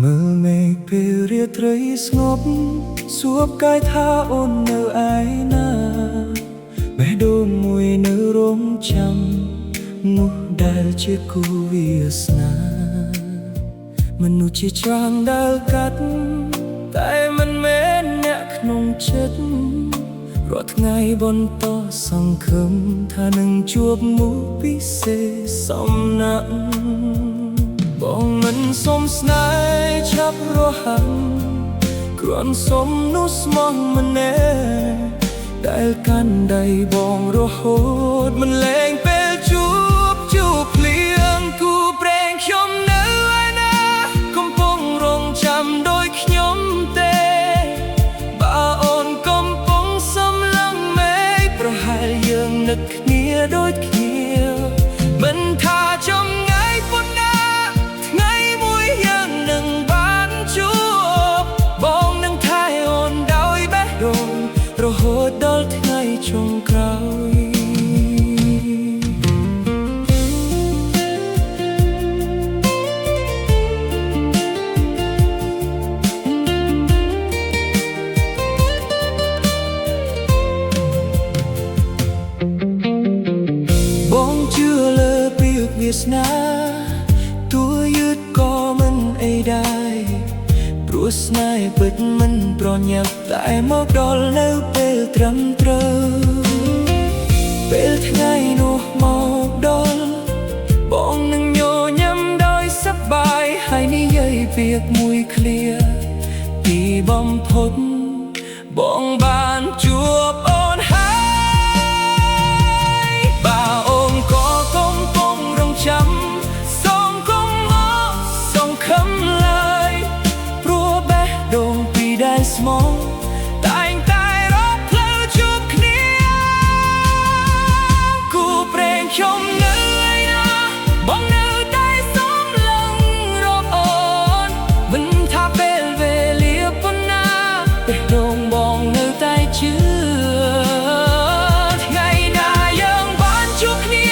មើលមេឃពេលរាត្រីស្ងប់សួបកាយថាអូននៅឯណាបេះដូងមួយនៅរងចាំនោះដែលជាគូវាសនាមនុស្សជាច្រើនដែលកាត់តែមិនមែនអ្នកក្នុងចិត្តរាល់ថ្ងៃបន្តសង្ឃឹមថានឹងជួបមុខពិសេសសំណាក់បងមិនសុំស្នេហ៍ឆាប់រហ័សគ្រាន់សុំនោះស្មោះម្នាក់ដែលកាន់ដៃបងរហូតមិនលែងពេលជួបភ្លៀងគូព្រេងខ្ញុំនៅឯណាកំពុងរងចាំដោយខ្ញុំទេបើអូនកំពុងសំឡឹងមេឃប្រហែលយើងនឹកគ្នាដូចគ្នាមិនថាចំងាយប៉ុណ្ណាថ្ងៃមួយយើងនឹងបានជួបបងនឹងថែអូនដោយបេះដូងរហូតដល់ថ្ងៃចុងក្រោយបងជឿលើពាក្យវាសនាតួយឺតក៏មិនអីដែរព្រោះស្នេហ៍ពិតមិនប្រញាប់តែមកដល់នៅពេលត្រឹមត្រូវពេលថ្ងៃនោះមកដល់បងនឹងញញឹមដោយសប្បាយហើយនិយាយពាក្យមួយឃ្លាទីបំផុតបងបានជួបអូនហើយបើអូនក៏កំពុងរងចាំសូមកុំមកសង្ឃឹមឡើយព្រោះបេះដូងពីដែលស្មោះតែងតែរកផ្លូវជួបគ្នាគូព្រេងខ្ញុំនៅឯណាបងនៅតែសំឡឹងរកអូនមិនថាពេលវេលាប៉ុណ្ណាបេះដូងបងនៅតែជឿថ្ងៃណាយើងបានជួបគ្នា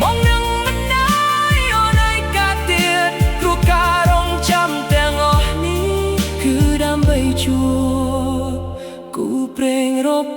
បងនឹងមិនណាយអូនឯកាទៀតព្រោះការរងចាំទាំងអស់នេះគឺដើម្បីជួបគូព្រេងរក